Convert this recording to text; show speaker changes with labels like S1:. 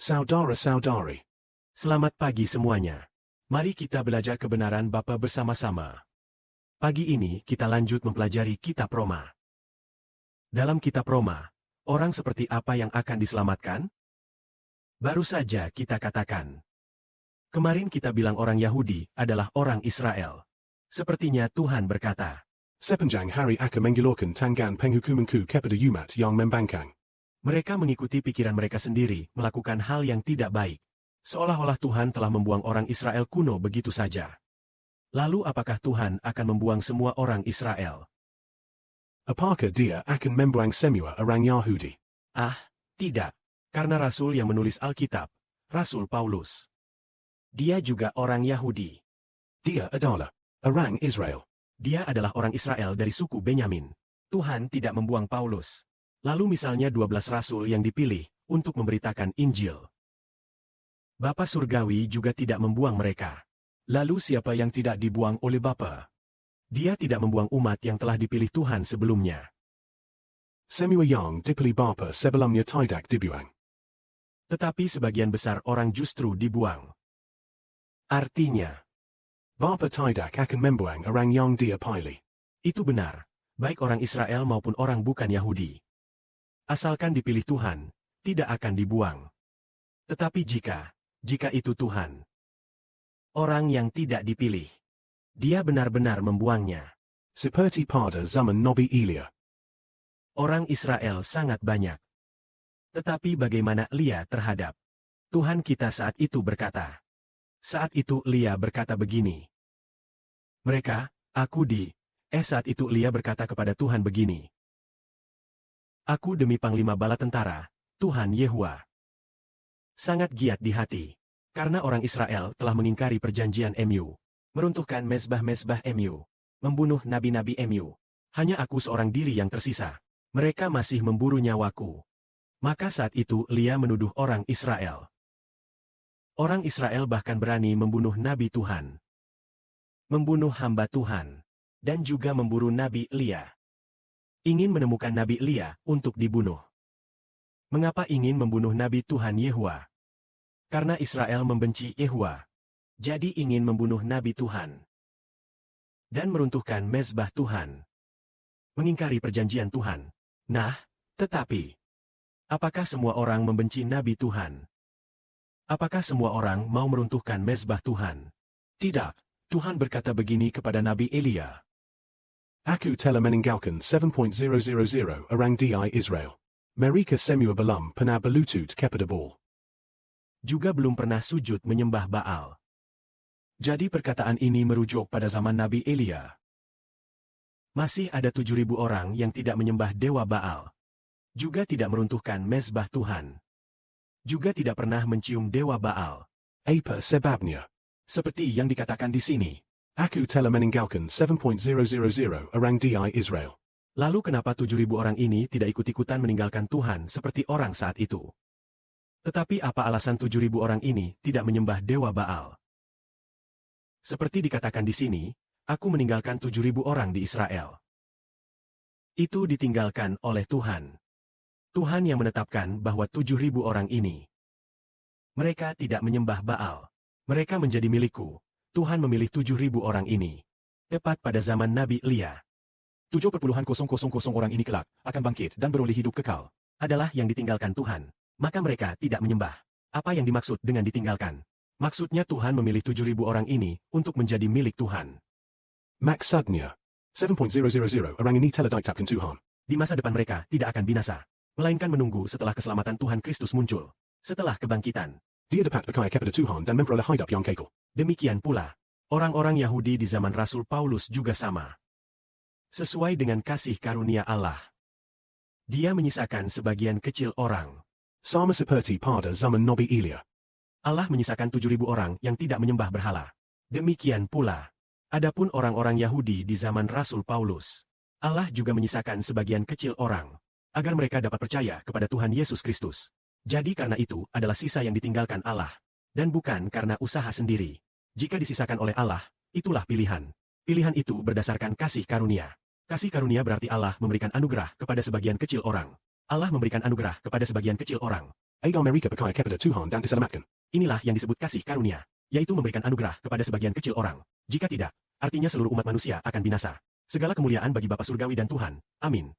S1: Saudara-saudari.
S2: Selamat pagi semuanya. Mari kita belajar kebenaran Bapa bersama-sama. Pagi ini kita lanjut mempelajari kitab Roma. Dalam kitab Roma, orang seperti apa yang akan diselamatkan? Baru saja kita katakan. Kemarin kita bilang orang Yahudi adalah orang Israel. Sepertinya Tuhan berkata,
S1: Sepanjang hari akan mengeluarkan tangan penghukumanku kepada umat yang membangkang.
S2: mereka mengikuti pikiran mereka sendiri, melakukan hal yang tidak baik. Seolah-olah Tuhan telah membuang orang Israel kuno begitu saja. Lalu apakah Tuhan akan membuang semua orang Israel?
S1: Apakah dia akan membuang semua orang Yahudi?
S2: Ah, tidak. Karena Rasul yang menulis Alkitab, Rasul Paulus. Dia juga orang Yahudi.
S1: Dia adalah orang Israel.
S2: Dia adalah orang Israel dari suku Benyamin. Tuhan tidak membuang Paulus. Lalu misalnya 12 rasul yang dipilih untuk memberitakan Injil. Bapa Surgawi juga tidak membuang mereka.
S1: Lalu siapa yang tidak dibuang oleh Bapa?
S2: Dia tidak membuang umat yang telah dipilih Tuhan sebelumnya.
S1: Semua yang dipilih Bapa sebelumnya tidak dibuang.
S2: Tetapi sebagian besar orang justru dibuang. Artinya,
S1: Bapa tidak akan membuang orang yang dia pilih.
S2: itu benar, baik orang Israel maupun orang bukan Yahudi. Asalkan dipilih Tuhan, tidak akan dibuang. Tetapi jika itu Tuhan, orang yang tidak dipilih, dia benar-benar membuangnya.
S1: Seperti pada zaman Nabi Elia.
S2: Orang Israel sangat banyak. Tetapi bagaimana Lia terhadap Tuhan kita saat itu berkata? Saat itu Lia berkata begini. Saat itu Lia berkata kepada Tuhan begini. Aku demi panglima bala tentara, Tuhan Yehua. Sangat giat di hati, karena orang Israel telah mengingkari perjanjian MU, meruntuhkan mezbah-mezbah MU, membunuh nabi-nabi MU. Hanya aku seorang diri yang tersisa. Mereka masih memburu nyawaku. Maka saat itu Lia menuduh orang Israel. Orang Israel bahkan berani membunuh nabi Tuhan. Membunuh hamba Tuhan. Dan juga memburu nabi Lia. Ingin menemukan nabi Lia untuk dibunuh. Mengapa ingin membunuh nabi Tuhan Yehua? Karena Israel membenci Yehua. Jadi ingin membunuh nabi Tuhan. Dan meruntuhkan mezbah Tuhan. Mengingkari perjanjian Tuhan. Nah, tetapi, apakah semua orang membenci nabi Tuhan? Apakah semua orang mau meruntuhkan mezbah Tuhan?
S1: Tidak, Tuhan berkata begini kepada Nabi Elia. Aku telah meninggalkan 7.000 orang di Israel. Mereka semua belum pernah berlutut kepada Baal.
S2: Juga belum pernah sujud menyembah Baal. Jadi perkataan ini merujuk pada zaman Nabi Elia. Masih ada 7.000 orang yang tidak menyembah dewa Baal. Juga tidak meruntuhkan mezbah Tuhan. Juga tidak pernah mencium dewa Baal.
S1: Apa sebabnya?
S2: Seperti yang dikatakan di sini.
S1: Aku telah meninggalkan 7.000 orang di Israel.
S2: Lalu kenapa 7.000 orang ini tidak ikut-ikutan meninggalkan Tuhan seperti orang saat itu? Tetapi apa alasan 7.000 orang ini tidak menyembah dewa Baal? Seperti dikatakan di sini, aku meninggalkan 7.000 orang di Israel. Itu ditinggalkan oleh Tuhan. Tuhan yang menetapkan bahwa 7.000 orang ini. Mereka tidak menyembah Baal. Mereka menjadi milikku. Tuhan memilih 7.000 orang ini. Tepat pada zaman Nabi Lia. 7,000 orang ini kelak akan bangkit dan beroleh hidup kekal. Adalah yang ditinggalkan Tuhan. Maka mereka tidak menyembah. Apa yang dimaksud dengan ditinggalkan? Maksudnya Tuhan memilih 7.000 orang ini untuk menjadi milik Tuhan.
S1: Maksudnya, 7.000 orang ini telah ditetapkan Tuhan.
S2: Di masa depan mereka tidak akan binasa. Melainkan menunggu setelah keselamatan Tuhan Kristus muncul. Setelah kebangkitan.
S1: Dia dapat percaya kepada Tuhan dan memperoleh hidup yang kekal.
S2: Demikian pula, orang-orang Yahudi di zaman Rasul Paulus juga sama. Sesuai dengan kasih karunia Allah. Dia menyisakan sebagian kecil orang.
S1: Sama seperti pada zaman Nabi Elia.
S2: Allah menyisakan 7.000 orang yang tidak menyembah berhala. Demikian pula, adapun orang-orang Yahudi di zaman Rasul Paulus. Allah juga menyisakan sebagian kecil orang. Agar mereka dapat percaya kepada Tuhan Yesus Kristus. Jadi karena itu adalah sisa yang ditinggalkan Allah. Dan bukan karena usaha sendiri. Jika disisakan oleh Allah, itulah pilihan. Pilihan itu berdasarkan kasih karunia. Kasih karunia berarti Allah memberikan anugerah kepada sebagian kecil orang. Allah memberikan anugerah kepada sebagian kecil orang.
S1: Agar mereka percaya kepada Tuhan dan diselamatkan.
S2: Inilah yang disebut kasih karunia, yaitu memberikan anugerah kepada sebagian kecil orang. Jika tidak, artinya seluruh umat manusia akan binasa. Segala kemuliaan bagi Bapa Surgawi dan Tuhan. Amin.